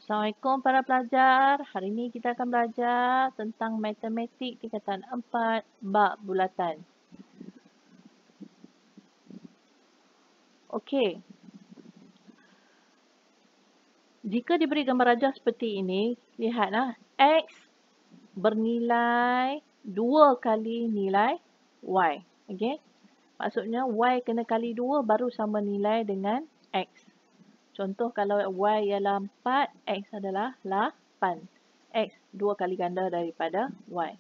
Assalamualaikum para pelajar. Hari ini kita akan belajar tentang matematik tingkatan 4 bab bulatan. Okey. Jika diberi gambar rajah seperti ini, lihatlah X bernilai 2 kali nilai Y. Okey. Maksudnya Y kena kali 2 baru sama nilai dengan X. Contoh kalau Y ialah 4, X adalah 8. X 2 kali ganda daripada Y.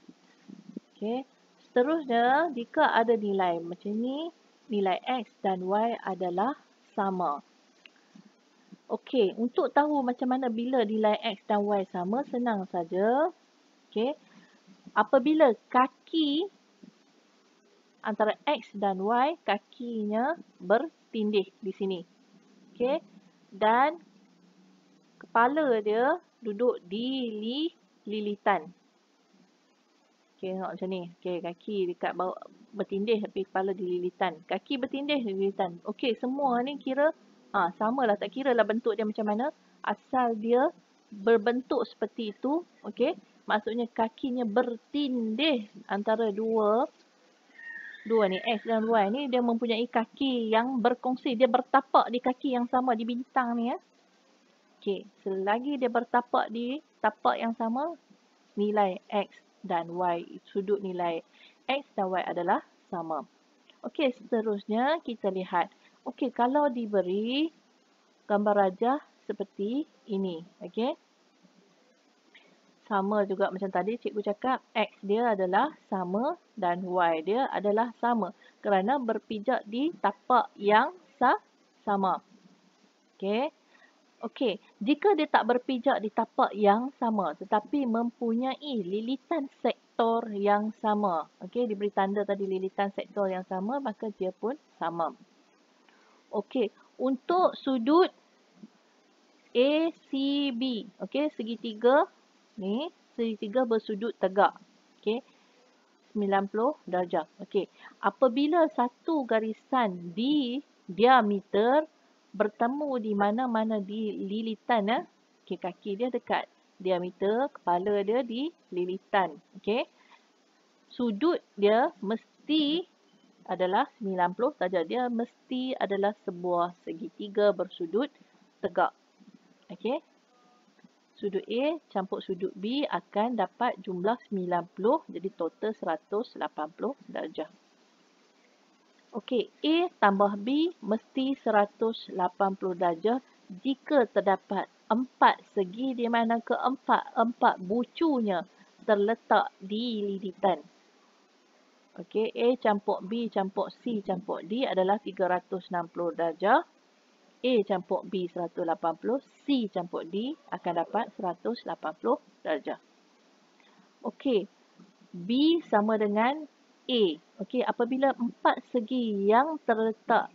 Okey. Seterusnya, jika ada nilai macam ni, nilai X dan Y adalah sama. Okey, untuk tahu macam mana bila nilai X dan Y sama, senang saja. Okey. Apabila kaki antara X dan Y, kakinya bertindih di sini. Okey. Dan kepala dia duduk di lilitan. Okey, tengok macam ni. Okey, kaki dekat bawah bertindih tapi kepala di lilitan. Kaki bertindih di lilitan. Okey, semua ni kira samalah, tak kira lah bentuk dia macam mana. Asal dia berbentuk seperti itu, okey. Maksudnya kakinya bertindih antara dua ni, X dan Y ni, dia mempunyai kaki yang berkongsi. Dia bertapak di kaki yang sama, di bintang ni ya. Okey, selagi dia bertapak di tapak yang sama, nilai X dan Y, sudut nilai X dan Y adalah sama. Okey, seterusnya kita lihat. Okey, kalau diberi gambar rajah seperti ini, okey. Sama juga macam tadi cikgu cakap, X dia adalah sama dan Y dia adalah sama kerana berpijak di tapak yang sama. Okey. Okey, jika dia tak berpijak di tapak yang sama tetapi mempunyai lilitan sektor yang sama. Okey, diberi tanda tadi lilitan sektor yang sama, maka dia pun sama. Okey, untuk sudut ACB, okey, segitiga ni, segitiga bersudut tegak. Okey, 90 darjah. Okey, apabila satu garisan di diameter bertemu di mana-mana di lilitan okey, kaki dia dekat diameter, kepala dia di lilitan. Okey. Sudut dia mesti adalah 90 darjah. Dia mesti adalah sebuah segitiga bersudut tegak. Okey. Sudut A campur sudut B akan dapat jumlah 90, jadi total 180 darjah. Okey, A tambah B mesti 180 darjah jika terdapat 4 segi di mana keempat bucunya terletak di lilitan. Okey, A campur B campur C campur D adalah 360 darjah. A campur B 180, C campur D akan dapat 180 darjah. Okey, B sama dengan A. Okey, apabila 4 segi yang terletak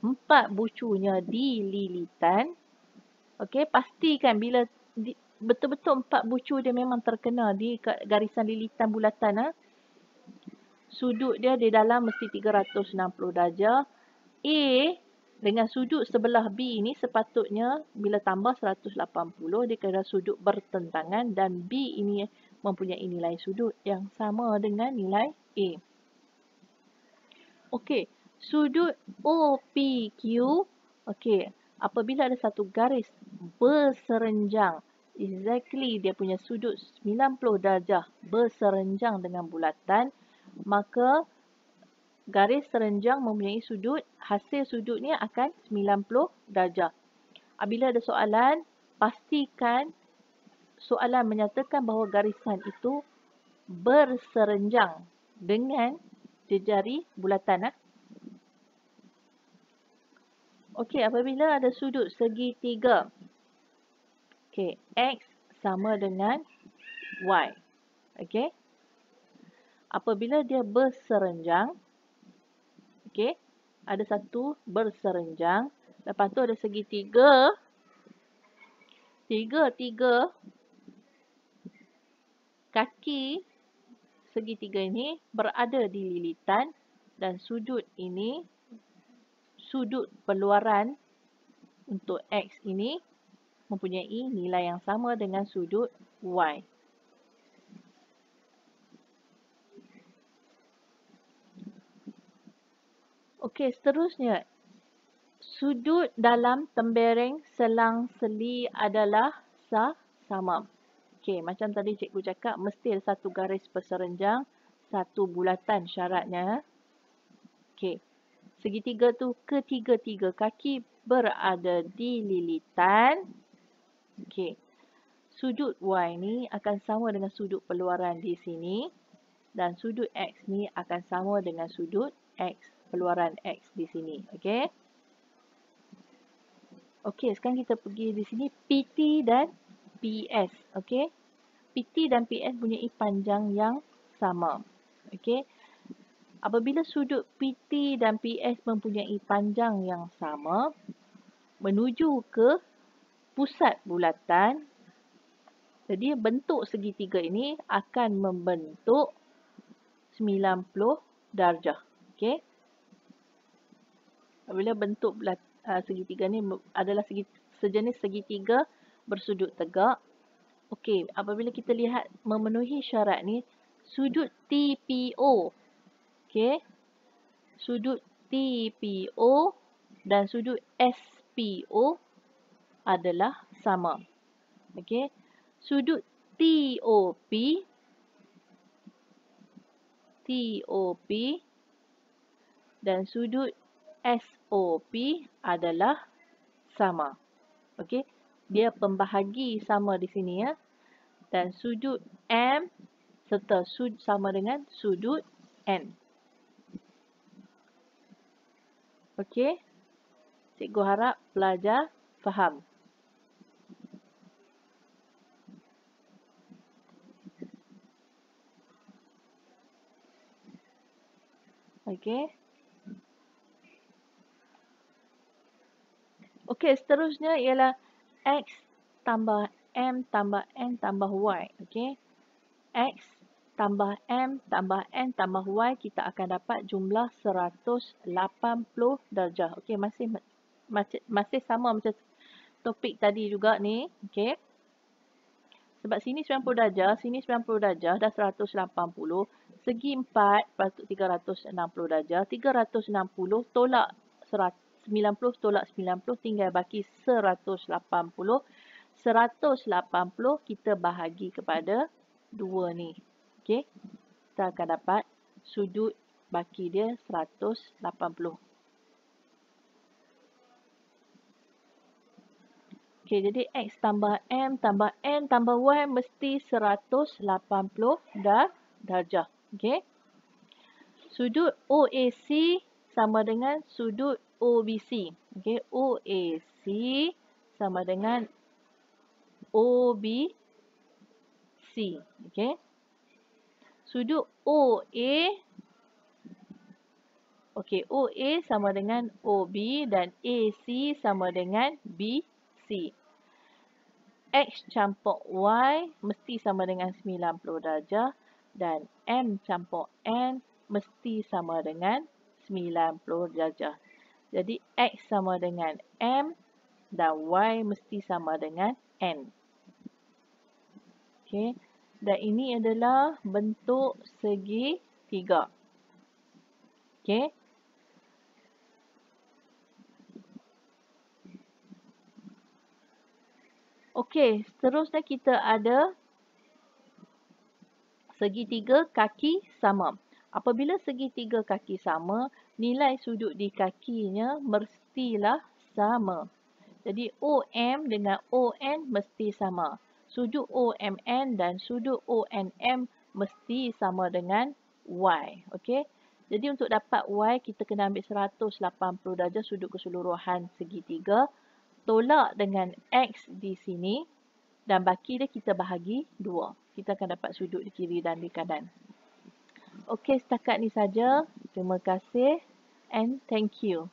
4 bucunya di lilitan, okey, pastikan bila betul-betul 4 bucu dia memang terkena di garisan lilitan bulatan. Sudut dia di dalam mesti 360 darjah. A dengan sudut sebelah B ni sepatutnya bila tambah 180 dia kena sudut bertentangan dan B ini mempunyai nilai sudut yang sama dengan nilai A. Okey, sudut OPQ, okey, apabila ada satu garis berserenjang, exactly dia punya sudut 90 darjah berserenjang dengan bulatan, maka garis serenjang mempunyai sudut, hasil sudut ni akan 90 darjah. Apabila ada soalan, pastikan soalan menyatakan bahawa garisan itu berserenjang dengan jejari bulatan. Okey, apabila ada sudut segitiga, okey, X sama dengan Y. Okey. Apabila dia berserenjang, okey, ada satu berserenjang, lepas tu ada segitiga, tiga kaki segitiga ini berada di lilitan dan sudut ini, sudut peluaran untuk X ini mempunyai nilai yang sama dengan sudut Y. Okey, seterusnya. Sudut dalam tembereng selang-seli adalah sama. Okey, macam tadi cikgu cakap, mesti ada satu garis berserenjang, satu bulatan syaratnya. Okey, segitiga tu ketiga-tiga kaki berada di lilitan. Okey, sudut Y ni akan sama dengan sudut peluaran di sini. Dan sudut X ni akan sama dengan sudut X, peluaran X di sini. Okey. Okey, sekarang kita pergi di sini PT dan PS. Okey. PT dan PS mempunyai panjang yang sama. Okey. Apabila sudut PT dan PS mempunyai panjang yang sama, menuju ke pusat bulatan, jadi bentuk segitiga ini akan membentuk 90 darjah. Okey. Apabila bentuk segitiga ni adalah sejenis segitiga bersudut tegak. Okey, apabila kita lihat memenuhi syarat ni, sudut TPO. Okey. Sudut TPO dan sudut SPO adalah sama. Okey. Sudut TOP dan sudut SOP adalah sama. Okey. Dia pembahagi sama di sini ya. Dan sudut M serta sama dengan sudut N. Okey. Cikgu harap pelajar faham. Okey. Okey, seterusnya ialah X tambah M tambah N tambah Y. Okey. X tambah M tambah N tambah Y, kita akan dapat jumlah 180 darjah. Okey, masih sama macam topik tadi juga ni. Okey. Sebab sini 90 darjah, sini 90 darjah, dah 180. Segi 4, patut 360 darjah. 360 tolak 90 tolak 90, tinggal baki 180. 180 kita bahagi kepada 2 ni. Okey. Kita akan dapat sudut baki dia 180. Okey, jadi X tambah M tambah N tambah Y mesti 180 darjah. Okey. Sudut OAC sama dengan sudut OBC. Okey, OAC sama dengan OBC. Okey. Sudut OA, okey, OA sama dengan OB dan AC sama dengan BC. X campur Y mesti sama dengan 90 darjah dan M campur N mesti sama dengan 90 darjah. Jadi X sama dengan M dan Y mesti sama dengan N. Okey. Dan ini adalah bentuk segitiga. Okey. Okey, seterusnya kita ada segitiga kaki sama. Apabila segitiga kaki sama, nilai sudut di kakinya mestilah sama. Jadi OM dengan ON mesti sama. Sudut OMN dan sudut ONM mesti sama dengan Y. Okey. Jadi untuk dapat Y, kita kena ambil 180 darjah sudut keseluruhan segitiga. Tolak dengan X di sini. Dan baki dia kita bahagi 2. Kita akan dapat sudut di kiri dan di kanan. Okey, setakat ni saja. Terima kasih and thank you.